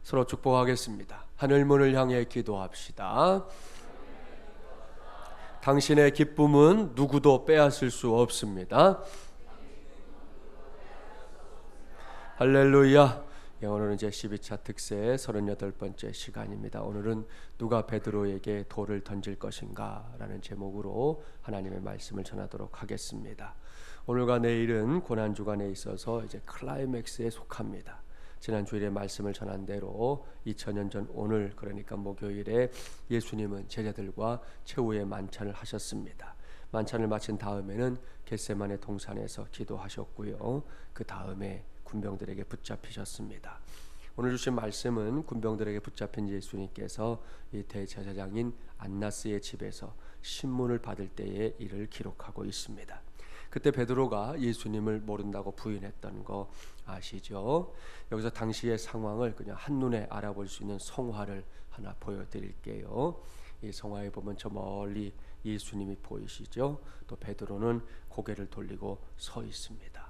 서로 축복하겠습니다. 하늘 문을 향해 기도합시다. 당신의 기쁨은 누구도 빼앗을 수 없습니다. 할렐루야. 오늘은 이제 12차 특세 38번째 시간입니다. 오늘은 누가 베드로에게 돌을 던질 것인가 라는 제목으로 하나님의 말씀을 전하도록 하겠습니다. 오늘과 내일은 고난주간에 있어서 이제 클라이맥스에 속합니다. 지난 주일에 말씀을 전한 대로 2000년 전 오늘, 그러니까 목요일에 예수님은 제자들과 최후의 만찬을 하셨습니다. 만찬을 마친 다음에는 겟세마네 동산에서 기도하셨고요. 그 다음에 군병들에게 붙잡히셨습니다. 오늘 주신 말씀은 군병들에게 붙잡힌 예수님께서 이 대제사장인 안나스의 집에서 신문을 받을 때의 일을 기록하고 있습니다. 그때 베드로가 예수님을 모른다고 부인했던 거 아시죠? 여기서 당시의 상황을 그냥 한눈에 알아볼 수 있는 성화를 하나 보여드릴게요. 이 성화에 보면 저 멀리 예수님이 보이시죠? 또 베드로는 고개를 돌리고 서 있습니다.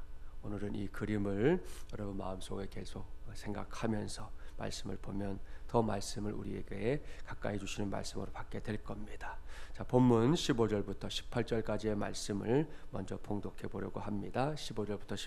오늘은 이 그림을 여러분 마음속에 계속 생각하면서 말씀을 보면 더 말씀을 우리에게 가까이 주시는 말씀으로 받게 될 겁니다. 자, 본문 15절부터 18절까지의 말씀을 먼저 봉독해 보려고 합니다. 15절부터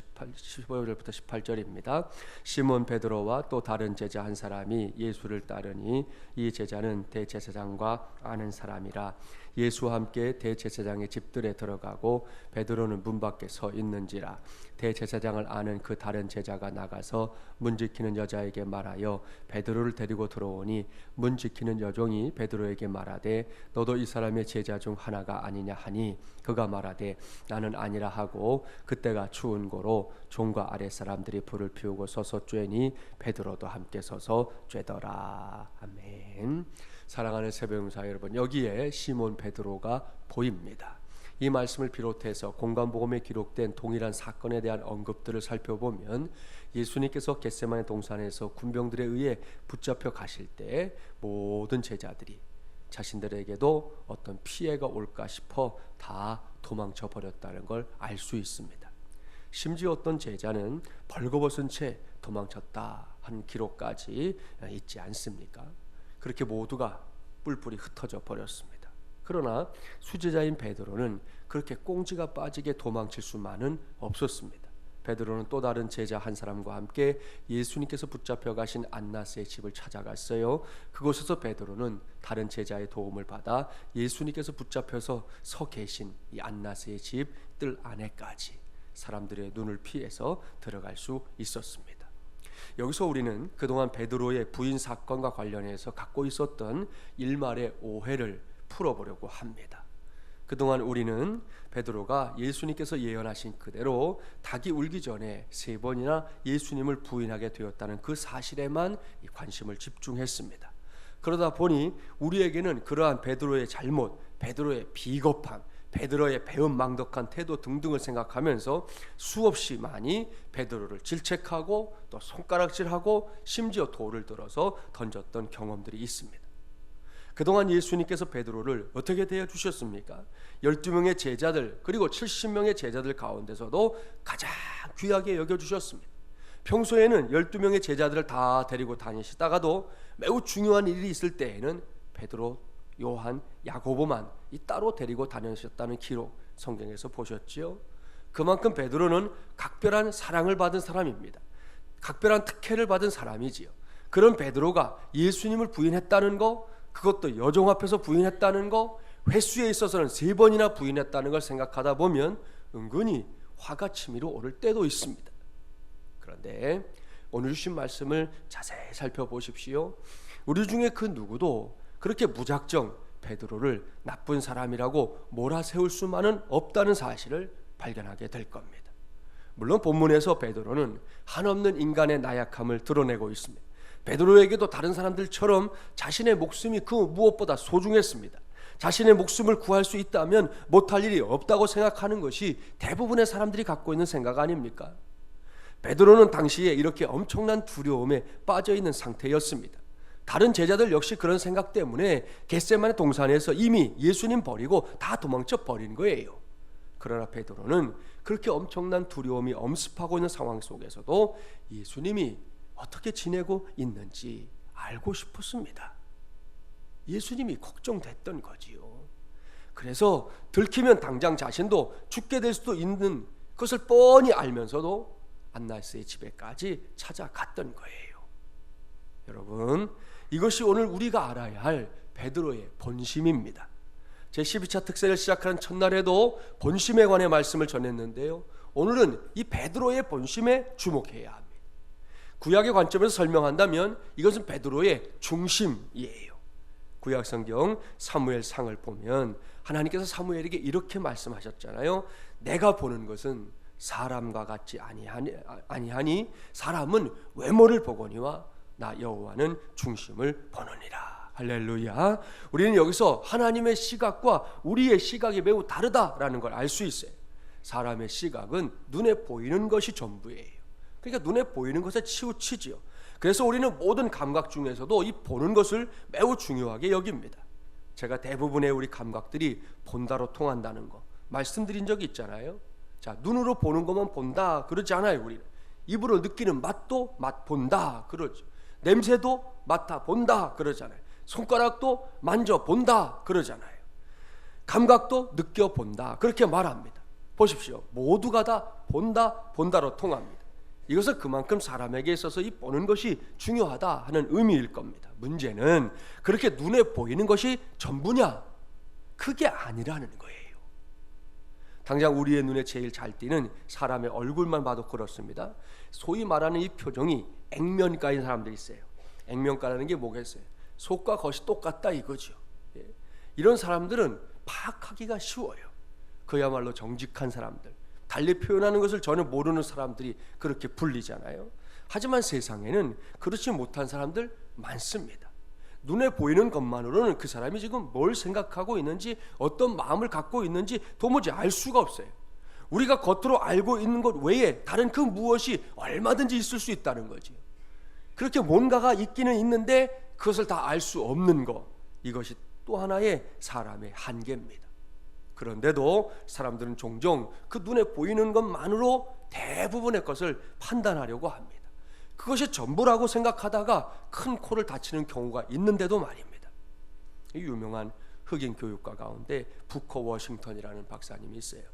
18절입니다. 시몬 베드로와 또 다른 제자 한 사람이 예수를 따르니 이 제자는 대제사장과 아는 사람이라. 예수와 함께 대제사장의 집들에 들어가고 베드로는 문 밖에 서 있는지라. 대제사장을 아는 그 다른 제자가 나가서 문 지키는 여자에게 말하여 베드로를 데리고 들어오니 문 지키는 여종이 베드로에게 말하되 너도 이 사람의 제자 중 하나가 아니냐 하니 그가 말하되 나는 아니라 하고 그때가 추운 고로 종과 아랫 사람들이 불을 피우고 서서 쬐니 베드로도 함께 서서 쬐더라. 아멘. 사랑하는 새벽용사 여러분, 여기에 시몬 베드로가 보입니다. 이 말씀을 비롯해서 공관복음에 기록된 동일한 사건에 대한 언급들을 살펴보면 예수님께서 겟세마네 동산에서 군병들에 의해 붙잡혀 가실 때 모든 제자들이 자신들에게도 어떤 피해가 올까 싶어 다 도망쳐 버렸다는 걸 알 수 있습니다. 심지어 어떤 제자는 벌거벗은 채 도망쳤다 하는 기록까지 있지 않습니까? 그렇게 모두가 뿔뿔이 흩어져 버렸습니다. 그러나 수제자인 베드로는 그렇게 꽁지가 빠지게 도망칠 수만은 없었습니다. 베드로는 또 다른 제자 한 사람과 함께 예수님께서 붙잡혀 가신 안나스의 집을 찾아갔어요. 그곳에서 베드로는 다른 제자의 도움을 받아 예수님께서 붙잡혀서 서 계신 이 안나스의 집 뜰 안에까지 사람들의 눈을 피해서 들어갈 수 있었습니다. 여기서 우리는 그동안 베드로의 부인 사건과 관련해서 갖고 있었던 일말의 오해를 풀어보려고 합니다. 그동안 우리는 베드로가 예수님께서 예언하신 그대로 닭이 울기 전에 3번이나 예수님을 부인하게 되었다는 그 사실에만 관심을 집중했습니다. 그러다 보니 우리에게는 그러한 베드로의 잘못, 베드로의 비겁함, 베드로의 배은망덕한 태도 등등을 생각하면서 수없이 많이 베드로를 질책하고 또 손가락질하고 심지어 돌을 들어서 던졌던 경험들이 있습니다. 그동안 예수님께서 베드로를 어떻게 대해주셨습니까? 12명의 제자들 그리고 70명의 제자들 가운데서도 가장 귀하게 여겨주셨습니다. 평소에는 12명의 제자들을 다 데리고 다니시다가도 매우 중요한 일이 있을 때에는 베드로, 요한, 야고보만 따로 데리고 다니셨다는 기록 성경에서 보셨지요? 그만큼 베드로는 각별한 사랑을 받은 사람입니다. 각별한 특혜를 받은 사람이지요. 그런 베드로가 예수님을 부인했다는 거, 그것도 여종 앞에서 부인했다는 거, 횟수에 있어서는 3번이나 부인했다는 걸 생각하다 보면 은근히 화가 치밀어 오를 때도 있습니다. 그런데 오늘 주신 말씀을 자세히 살펴보십시오. 우리 중에 그 누구도 그렇게 무작정 베드로를 나쁜 사람이라고 몰아세울 수만은 없다는 사실을 발견하게 될 겁니다. 물론 본문에서 베드로는 한없는 인간의 나약함을 드러내고 있습니다. 베드로에게도 다른 사람들처럼 자신의 목숨이 그 무엇보다 소중했습니다. 자신의 목숨을 구할 수 있다면 못할 일이 없다고 생각하는 것이 대부분의 사람들이 갖고 있는 생각 아닙니까? 베드로는 당시에 이렇게 엄청난 두려움에 빠져 있는 상태였습니다. 다른 제자들 역시 그런 생각 때문에 겟세마네 동산에서 이미 예수님 버리고 다 도망쳐 버린 거예요. 그러나 베드로는 그렇게 엄청난 두려움이 엄습하고 있는 상황 속에서도 예수님이 어떻게 지내고 있는지 알고 싶었습니다. 예수님이 걱정됐던 거지요. 그래서 들키면 당장 자신도 죽게 될 수도 있는 것을 뻔히 알면서도 안나스의 집에까지 찾아갔던 거예요. 여러분, 이것이 오늘 우리가 알아야 할 베드로의 본심입니다. 제12차 특세를 시작하는 첫날에도 본심에 관해 말씀을 전했는데요, 오늘은 이 베드로의 본심에 주목해야 합니다. 구약의 관점에서 설명한다면 이것은 베드로의 중심이에요. 구약성경 사무엘상을 보면 하나님께서 사무엘에게 이렇게 말씀하셨잖아요. 내가 보는 것은 사람과 같지 아니하니 사람은 외모를 보거니와 나 여호와는 중심을 보느니라. 할렐루야. 우리는 여기서 하나님의 시각과 우리의 시각이 매우 다르다라는 걸 알 수 있어요. 사람의 시각은 눈에 보이는 것이 전부예요. 그러니까 눈에 보이는 것에 치우치지요. 그래서 우리는 모든 감각 중에서도 이 보는 것을 매우 중요하게 여깁니다. 제가 대부분의 우리 감각들이 본다로 통한다는 거 말씀드린 적이 있잖아요. 자, 눈으로 보는 것만 본다 그러지 않아요. 우리는 입으로 느끼는 맛도 맛본다 그러죠. 냄새도 맡아본다 그러잖아요. 손가락도 만져본다 그러잖아요. 감각도 느껴본다 그렇게 말합니다. 보십시오. 모두가 다 본다로 통합니다. 이것은 그만큼 사람에게 있어서 이 보는 것이 중요하다 하는 의미일 겁니다. 문제는 그렇게 눈에 보이는 것이 전부냐? 그게 아니라는 거예요. 당장 우리의 눈에 제일 잘 띄는 사람의 얼굴만 봐도 그렇습니다. 소위 말하는 이 표정이 액면가인 사람들이 있어요. 액면가라는 게 뭐겠어요? 속과 겉이 똑같다 이거죠. 이런 사람들은 파악하기가 쉬워요. 그야말로 정직한 사람들, 달리 표현하는 것을 전혀 모르는 사람들이 그렇게 불리잖아요. 하지만 세상에는 그렇지 못한 사람들 많습니다. 눈에 보이는 것만으로는 그 사람이 지금 뭘 생각하고 있는지, 어떤 마음을 갖고 있는지 도무지 알 수가 없어요. 우리가 겉으로 알고 있는 것 외에 다른 그 무엇이 얼마든지 있을 수 있다는 거지. 그렇게 뭔가가 있기는 있는데 그것을 다 알 수 없는 것, 이것이 또 하나의 사람의 한계입니다. 그런데도 사람들은 종종 그 눈에 보이는 것만으로 대부분의 것을 판단하려고 합니다. 그것이 전부라고 생각하다가 큰 코를 다치는 경우가 있는데도 말입니다. 유명한 흑인 교육가 가운데 부커 워싱턴이라는 박사님이 있어요.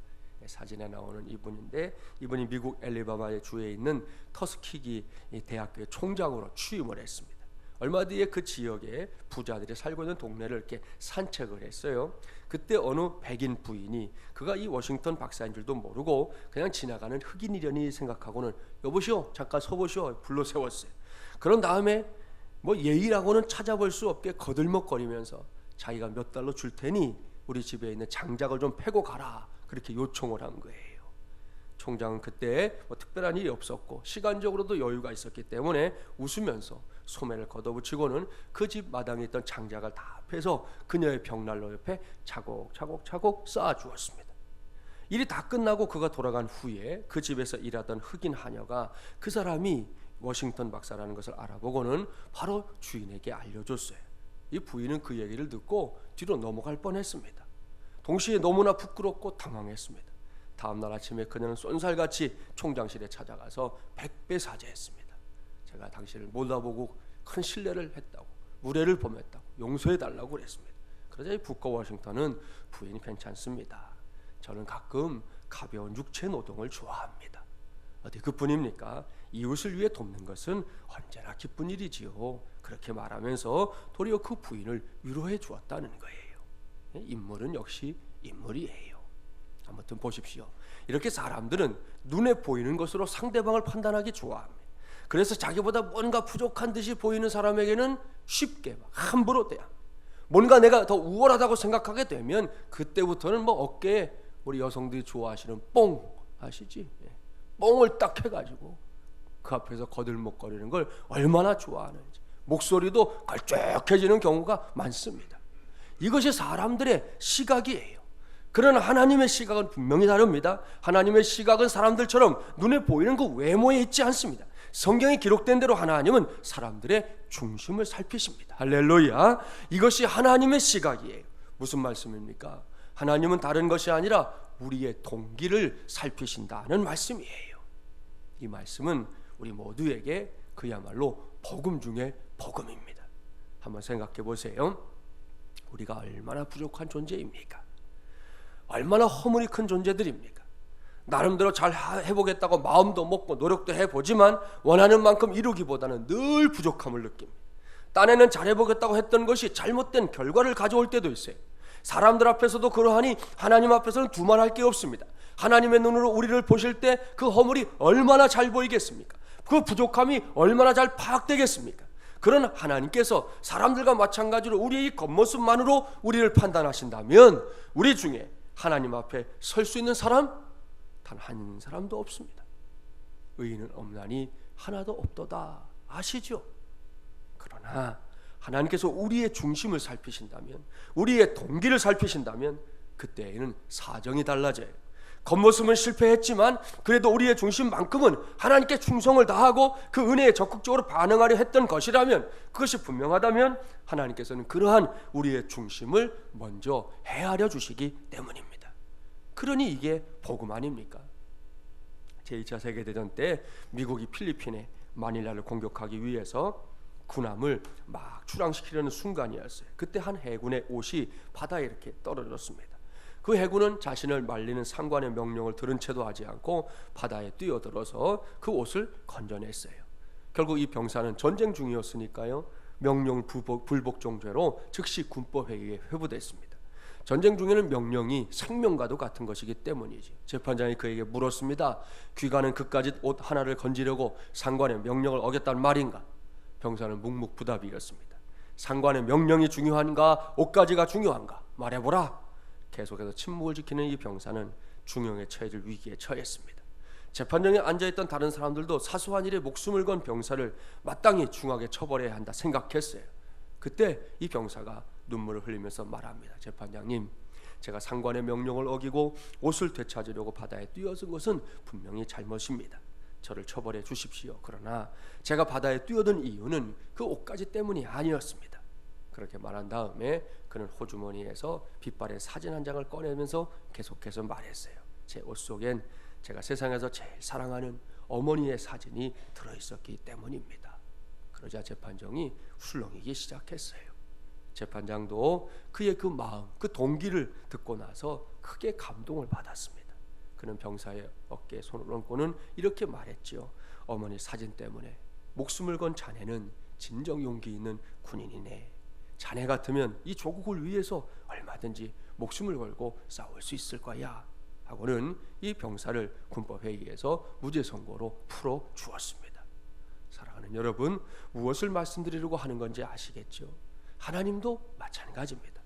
사진에 나오는 이분인데, 이분이 미국 앨리바마 주에 있는 터스키기 대학교의 총장으로 취임을 했습니다. 얼마 뒤에 그 지역에 부자들이 살고 있는 동네를 이렇게 산책을 했어요. 그때 어느 백인 부인이 그가 이 워싱턴 박사인 줄도 모르고 그냥 지나가는 흑인이려니 생각하고는 여보시오 잠깐 서보시오 불러 세웠어요. 그런 다음에 뭐 예의라고는 찾아볼 수 없게 거들먹거리면서 자기가 몇 달러 줄 테니 우리 집에 있는 장작을 좀 패고 가라 그렇게 요청을 한 거예요. 총장은 그때 뭐 특별한 일이 없었고 시간적으로도 여유가 있었기 때문에 웃으면서 소매를 걷어붙이고는 그 집 마당에 있던 장작을 다 패서 그녀의 벽난로 옆에 차곡차곡 쌓아주었습니다. 일이 다 끝나고 그가 돌아간 후에 그 집에서 일하던 흑인 하녀가 그 사람이 워싱턴 박사라는 것을 알아보고는 바로 주인에게 알려줬어요. 이 부인은 그 얘기를 듣고 뒤로 넘어갈 뻔했습니다. 동시에 너무나 부끄럽고 당황했습니다. 다음날 아침에 그녀는 쏜살같이 총장실에 찾아가서 100배 사죄했습니다. 제가 당신을 몰라보고 큰 실례를 했다고, 무례를 범했다고 용서해달라고 그랬습니다. 그러자 이 부커 워싱턴은 부인이 괜찮습니다. 저는 가끔 가벼운 육체 노동을 좋아합니다. 어디 그뿐입니까? 이웃을 위해 돕는 것은 언제나 기쁜 일이지요. 그렇게 말하면서 도리어 그 부인을 위로해 주었다는 거예요. 인물은 역시 인물이에요. 아무튼 보십시오. 이렇게 사람들은 눈에 보이는 것으로 상대방을 판단하기 좋아합니다. 그래서 자기보다 뭔가 부족한 듯이 보이는 사람에게는 쉽게 함부로 대합니다. 뭔가 내가 더 우월하다고 생각하게 되면 그때부터는 뭐 어깨에 우리 여성들이 좋아하시는 뽕 아시지? 뽕을 딱 해가지고 그 앞에서 거들먹거리는 걸 얼마나 좋아하는지, 목소리도 걸쭉해지는 경우가 많습니다. 이것이 사람들의 시각이에요. 그러나 하나님의 시각은 분명히 다릅니다. 하나님의 시각은 사람들처럼 눈에 보이는 그 외모에 있지 않습니다. 성경에 기록된 대로 하나님은 사람들의 중심을 살피십니다. 할렐루야. 이것이 하나님의 시각이에요. 무슨 말씀입니까? 하나님은 다른 것이 아니라 우리의 동기를 살피신다는 말씀이에요. 이 말씀은 우리 모두에게 그야말로 복음 중에 복음입니다. 한번 생각해 보세요. 우리가 얼마나 부족한 존재입니까? 얼마나 허물이 큰 존재들입니까? 나름대로 잘 해보겠다고 마음도 먹고 노력도 해보지만 원하는 만큼 이루기보다는 늘 부족함을 느낍니다. 딴에는 잘해보겠다고 했던 것이 잘못된 결과를 가져올 때도 있어요. 사람들 앞에서도 그러하니 하나님 앞에서는 두말할 게 없습니다. 하나님의 눈으로 우리를 보실 때 그 허물이 얼마나 잘 보이겠습니까? 그 부족함이 얼마나 잘 파악되겠습니까? 그런 하나님께서 사람들과 마찬가지로 우리의 이 겉모습만으로 우리를 판단하신다면 우리 중에 하나님 앞에 설 수 있는 사람 단 한 사람도 없습니다. 의인은 없나니 하나도 없도다. 아시죠? 그러나 하나님께서 우리의 중심을 살피신다면, 우리의 동기를 살피신다면 그때에는 사정이 달라져요. 겉모습은 실패했지만 그래도 우리의 중심만큼은 하나님께 충성을 다하고 그 은혜에 적극적으로 반응하려 했던 것이라면, 그것이 분명하다면 하나님께서는 그러한 우리의 중심을 먼저 헤아려 주시기 때문입니다. 그러니 이게 복음 아닙니까? 제2차 세계대전 때 미국이 필리핀의 마닐라를 공격하기 위해서 군함을 막 출항시키려는 순간이었어요. 그때 한 해군의 옷이 바다에 이렇게 떨어졌습니다. 그 해군은 자신을 말리는 상관의 명령을 들은 채도 하지 않고 바다에 뛰어들어서 그 옷을 건져냈어요. 결국 이 병사는 전쟁 중이었으니까요, 명령 불복종죄로 즉시 군법회의에 회부됐습니다. 전쟁 중에는 명령이 생명과도 같은 것이기 때문이지. 재판장이 그에게 물었습니다. 귀가는 그까짓 옷 하나를 건지려고 상관의 명령을 어겼단 말인가? 병사는 묵묵부답이었습니다. 상관의 명령이 중요한가? 옷가지가 중요한가? 말해보라. 계속해서 침묵을 지키는 이 병사는 중형에 처해질 위기에 처했습니다. 재판정에 앉아있던 다른 사람들도 사소한 일에 목숨을 건 병사를 마땅히 중하게 처벌해야 한다 생각했어요. 그때 이 병사가 눈물을 흘리면서 말합니다. 재판장님, 제가 상관의 명령을 어기고 옷을 되찾으려고 바다에 뛰어든 것은 분명히 잘못입니다. 저를 처벌해 주십시오. 그러나 제가 바다에 뛰어든 이유는 그 옷가지 때문이 아니었습니다. 그렇게 말한 다음에 그는 호주머니에서 빗발의 사진 한 장을 꺼내면서 계속해서 말했어요. 제 옷 속엔 제가 세상에서 제일 사랑하는 어머니의 사진이 들어있었기 때문입니다. 그러자 재판정이 술렁이기 시작했어요. 재판장도 그의 그 마음, 그 동기를 듣고 나서 크게 감동을 받았습니다. 그는 병사의 어깨에 손을 얹고는 이렇게 말했지요. 어머니 사진 때문에 목숨을 건 자네는 진정 용기 있는 군인이네. 자네 같으면 이 조국을 위해서 얼마든지 목숨을 걸고 싸울 수 있을 거야 하고는 이 병사를 군법회의에서 무죄 선고로 풀어주었습니다. 사랑하는 여러분, 무엇을 말씀드리려고 하는 건지 아시겠죠? 하나님도 마찬가지입니다.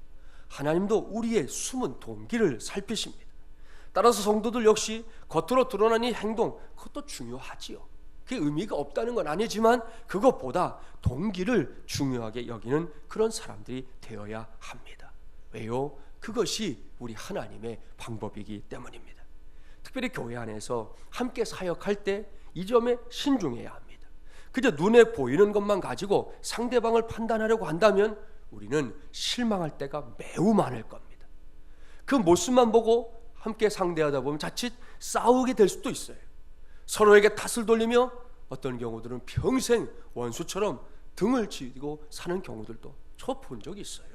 하나님도 우리의 숨은 동기를 살피십니다. 따라서 성도들 역시 겉으로 드러난 이 행동, 그것도 중요하지요. 그게 의미가 없다는 건 아니지만 그것보다 동기를 중요하게 여기는 그런 사람들이 되어야 합니다. 왜요? 그것이 우리 하나님의 방법이기 때문입니다. 특별히 교회 안에서 함께 사역할 때 이 점에 신중해야 합니다. 그저 눈에 보이는 것만 가지고 상대방을 판단하려고 한다면 우리는 실망할 때가 매우 많을 겁니다. 그 모습만 보고 함께 상대하다 보면 자칫 싸우게 될 수도 있어요. 서로에게 탓을 돌리며 어떤 경우들은 평생 원수처럼 등을 지고 사는 경우들도 저 본 적이 있어요.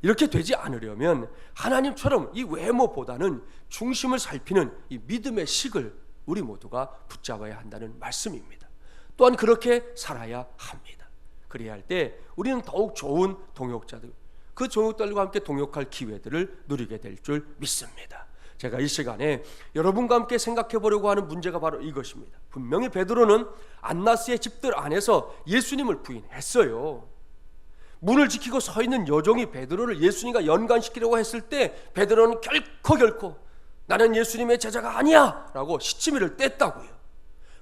이렇게 되지 않으려면 하나님처럼 이 외모보다는 중심을 살피는 이 믿음의 식을 우리 모두가 붙잡아야 한다는 말씀입니다. 또한 그렇게 살아야 합니다. 그래야 할 때 우리는 더욱 좋은 동역자들, 그 동역들과 함께 동역할 기회들을 누리게 될 줄 믿습니다. 제가 이 시간에 여러분과 함께 생각해 보려고 하는 문제가 바로 이것입니다. 분명히 베드로는 안나스의 집들 안에서 예수님을 부인했어요. 문을 지키고 서 있는 여종이 베드로를 예수님과 연관시키려고 했을 때 베드로는 결코 나는 예수님의 제자가 아니야 라고 시치미를 뗐다고요.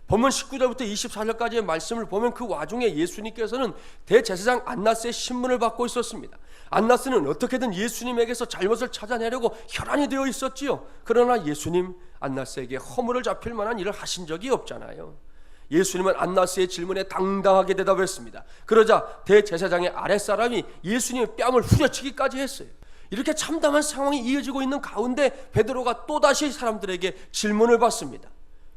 본문 19절부터 24절까지의 말씀을 보면 그 와중에 예수님께서는 대제사장 안나스의 신문을 받고 있었습니다. 안나스는 어떻게든 예수님에게서 잘못을 찾아내려고 혈안이 되어 있었지요. 그러나 예수님 안나스에게 허물을 잡힐 만한 일을 하신 적이 없잖아요. 예수님은 안나스의 질문에 당당하게 대답했습니다. 그러자 대제사장의 아랫사람이 예수님의 뺨을 후려치기까지 했어요. 이렇게 참담한 상황이 이어지고 있는 가운데 베드로가 또다시 사람들에게 질문을 받습니다.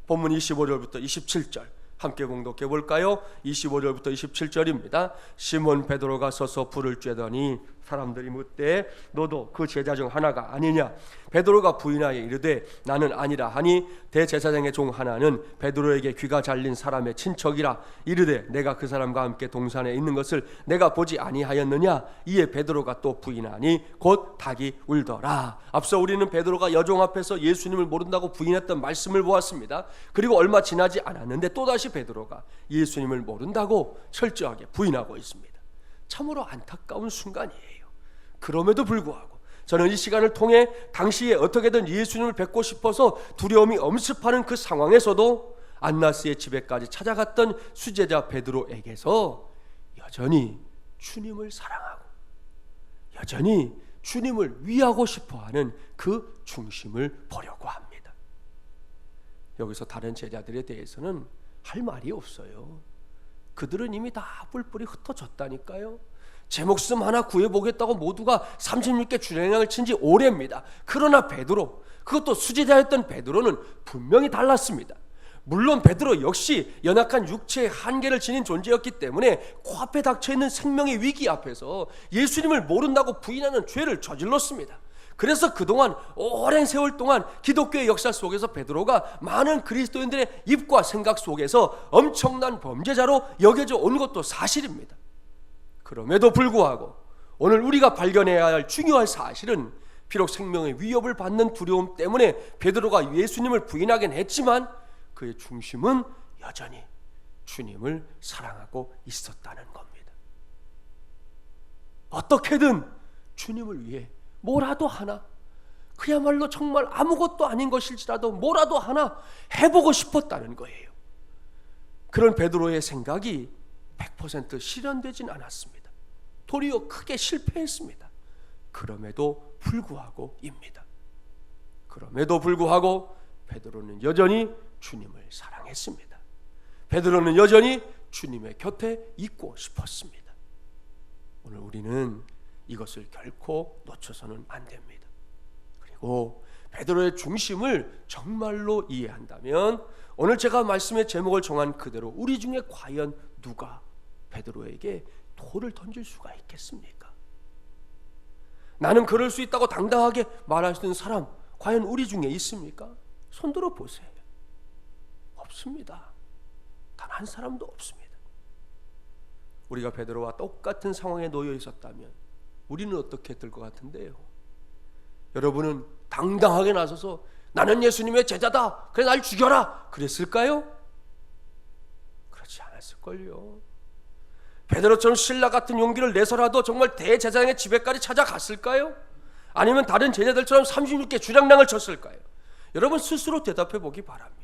본문 25절부터 27절 함께 봉독해 볼까요? 25절부터 27절입니다. 시몬 베드로가 서서 불을 쬐더니 사람들이 묻되 너도 그 제자 중 하나가 아니냐? 베드로가 부인하여 이르되 나는 아니라 하니 대제사장의 종 하나는 베드로에게 귀가 잘린 사람의 친척이라 이르되 내가 그 사람과 함께 동산에 있는 것을 내가 보지 아니하였느냐? 이에 베드로가 또 부인하니 곧 닭이 울더라. 앞서 우리는 베드로가 여종 앞에서 예수님을 모른다고 부인했던 말씀을 보았습니다. 그리고 얼마 지나지 않았는데 또다시 베드로가 예수님을 모른다고 철저하게 부인하고 있습니다. 참으로 안타까운 순간이에요. 그럼에도 불구하고 저는 이 시간을 통해 당시에 어떻게든 예수님을 뵙고 싶어서 두려움이 엄습하는 그 상황에서도 안나스의 집에까지 찾아갔던 수제자 베드로에게서 여전히 주님을 사랑하고 여전히 주님을 위하고 싶어하는 그 중심을 보려고 합니다. 여기서 다른 제자들에 대해서는 할 말이 없어요. 그들은 이미 다 뿔뿔이 흩어졌다니까요. 제 목숨 하나 구해보겠다고 모두가 36개 주량을 친 지 오래입니다. 그러나 베드로, 그것도 수제자였던 베드로는 분명히 달랐습니다. 물론 베드로 역시 연약한 육체의 한계를 지닌 존재였기 때문에 코앞에 닥쳐있는 생명의 위기 앞에서 예수님을 모른다고 부인하는 죄를 저질렀습니다. 그래서 그동안 오랜 세월 동안 기독교의 역사 속에서 베드로가 많은 그리스도인들의 입과 생각 속에서 엄청난 범죄자로 여겨져 온 것도 사실입니다. 그럼에도 불구하고 오늘 우리가 발견해야 할 중요한 사실은 비록 생명의 위협을 받는 두려움 때문에 베드로가 예수님을 부인하긴 했지만 그의 중심은 여전히 주님을 사랑하고 있었다는 겁니다. 어떻게든 주님을 위해 뭐라도 하나, 그야말로 정말 아무것도 아닌 것일지라도 뭐라도 하나 해보고 싶었다는 거예요. 그런 베드로의 생각이 100% 실현되진 않았습니다. 도리어 크게 실패했습니다. 그럼에도 불구하고입니다. 그럼에도 불구하고 베드로는 여전히 주님을 사랑했습니다. 베드로는 여전히 주님의 곁에 있고 싶었습니다. 오늘 우리는 이것을 결코 놓쳐서는 안 됩니다. 그리고 베드로의 중심을 정말로 이해한다면 오늘 제가 말씀의 제목을 정한 그대로 우리 중에 과연 누가 베드로에게 돌을 던질 수가 있겠습니까? 나는 그럴 수 있다고 당당하게 말할 수 있는 사람 과연 우리 중에 있습니까? 손들어 보세요. 없습니다. 단 한 사람도 없습니다. 우리가 베드로와 똑같은 상황에 놓여 있었다면 우리는 어떻게 될 것 같은데요? 여러분은 당당하게 나서서 나는 예수님의 제자다, 그래 날 죽여라 그랬을까요? 그렇지 않았을걸요. 베드로처럼 신라 같은 용기를 내서라도 정말 대제사장의 집에까지 찾아갔을까요? 아니면 다른 제자들처럼 36개 주량량을 쳤을까요? 여러분 스스로 대답해 보기 바랍니다.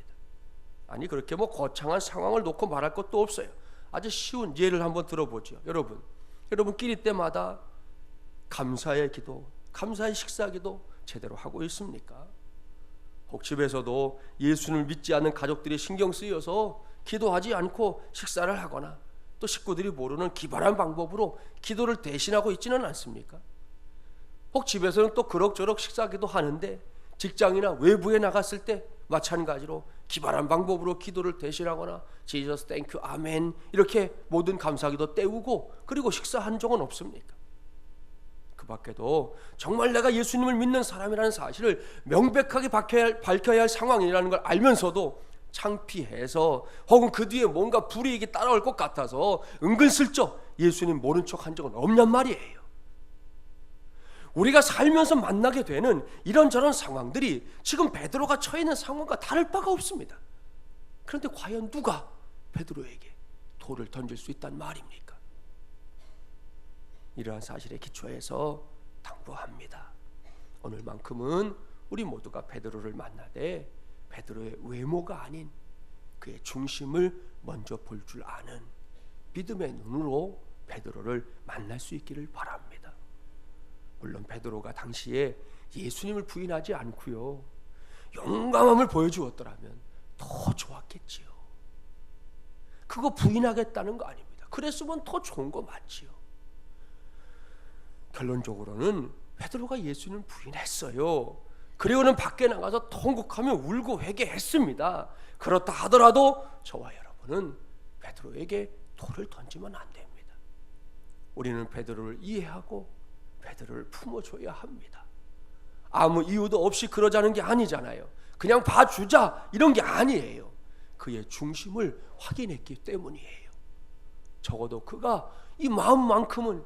아니 그렇게 거창한 상황을 놓고 말할 것도 없어요. 아주 쉬운 예를 한번 들어보죠. 여러분 끼니 때마다 감사의 기도, 감사의 식사 기도 제대로 하고 있습니까? 혹 집에서도 예수를 믿지 않는 가족들이 신경 쓰여서 기도하지 않고 식사를 하거나 또 식구들이 모르는 기발한 방법으로 기도를 대신하고 있지는 않습니까? 혹 집에서는 또 그럭저럭 식사기도 하는데 직장이나 외부에 나갔을 때 마찬가지로 기발한 방법으로 기도를 대신하거나 Jesus, Thank you, 아멘 이렇게 모든 감사기도 때우고 그리고 식사한 적은 없습니까? 그 밖에도 정말 내가 예수님을 믿는 사람이라는 사실을 명백하게 밝혀야 할 상황이라는 걸 알면서도 창피해서 혹은 그 뒤에 뭔가 불이익이 따라올 것 같아서 은근슬쩍 예수님 모른 척 한 적은 없냔 말이에요. 우리가 살면서 만나게 되는 이런저런 상황들이 지금 베드로가 처해 있는 상황과 다를 바가 없습니다. 그런데 과연 누가 베드로에게 돌을 던질 수 있단 말입니까? 이러한 사실에 기초해서 당부합니다. 오늘만큼은 우리 모두가 베드로를 만나되 베드로의 외모가 아닌 그의 중심을 먼저 볼 줄 아는 믿음의 눈으로 베드로를 만날 수 있기를 바랍니다. 물론 베드로가 당시에 예수님을 부인하지 않고요 용감함을 보여주었더라면 더 좋았겠지요. 그거 부인하겠다는 거 아닙니다. 그랬으면 더 좋은 거 맞지요. 결론적으로는 베드로가 예수님을 부인했어요. 그리고는 밖에 나가서 통곡하며 울고 회개했습니다. 그렇다 하더라도 저와 여러분 여러분은 베드로에게 돌을 던지면 안 됩니다. 우리는 베드로를 이해하고 베드로를 품어줘야 합니다. 아무 이유도 없이 그러자는 게 아니잖아요. 그냥 봐주자 이런 게 아니에요. 그의 중심을 확인했기 때문이에요. 적어도 그가 이 마음만큼은,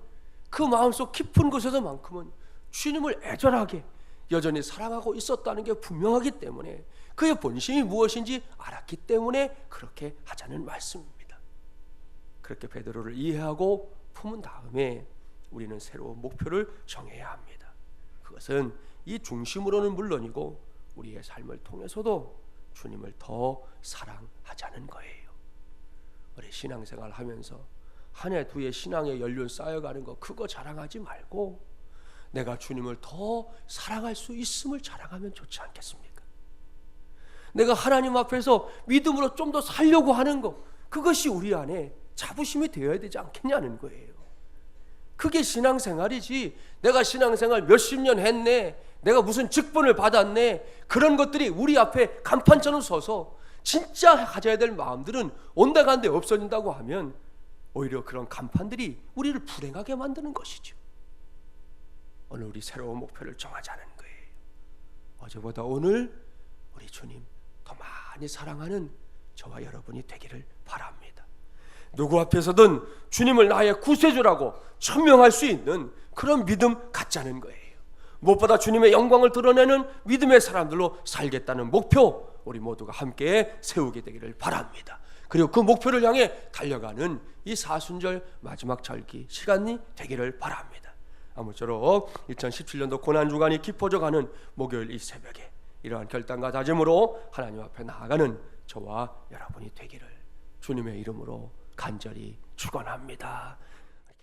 그 마음속 깊은 곳에서만큼은 주님을 애절하게 여전히 사랑하고 있었다는 게 분명하기 때문에, 그의 본심이 무엇인지 알았기 때문에 그렇게 하자는 말씀입니다. 그렇게 베드로를 이해하고 품은 다음에 우리는 새로운 목표를 정해야 합니다. 그것은 이 중심으로는 물론이고 우리의 삶을 통해서도 주님을 더 사랑하자는 거예요. 우리 신앙생활 하면서 한 해 두 해 신앙의 연륜 쌓여가는 거, 그거 자랑하지 말고 내가 주님을 더 사랑할 수 있음을 자랑하면 좋지 않겠습니까? 내가 하나님 앞에서 믿음으로 좀 더 살려고 하는 거, 그것이 우리 안에 자부심이 되어야 되지 않겠냐는 거예요. 그게 신앙생활이지, 내가 신앙생활 몇십 년 했네, 내가 무슨 직분을 받았네, 그런 것들이 우리 앞에 간판처럼 서서 진짜 가져야 될 마음들은 온데간데 없어진다고 하면 오히려 그런 간판들이 우리를 불행하게 만드는 것이죠. 오늘 우리 새로운 목표를 정하자는 거예요. 어제보다 오늘 우리 주님 더 많이 사랑하는 저와 여러분이 되기를 바랍니다. 누구 앞에서든 주님을 나의 구세주라고 천명할 수 있는 그런 믿음 갖자는 거예요. 무엇보다 주님의 영광을 드러내는 믿음의 사람들로 살겠다는 목표, 우리 모두가 함께 세우게 되기를 바랍니다. 그리고 그 목표를 향해 달려가는 이 사순절 마지막 절기 시간이 되기를 바랍니다. 아무쪼록 2017년도 고난주간이 깊어져가는 목요일 이 새벽에 이러한 결단과 다짐으로 하나님 앞에 나아가는 저와 여러분이 되기를 주님의 이름으로 간절히 축원합니다.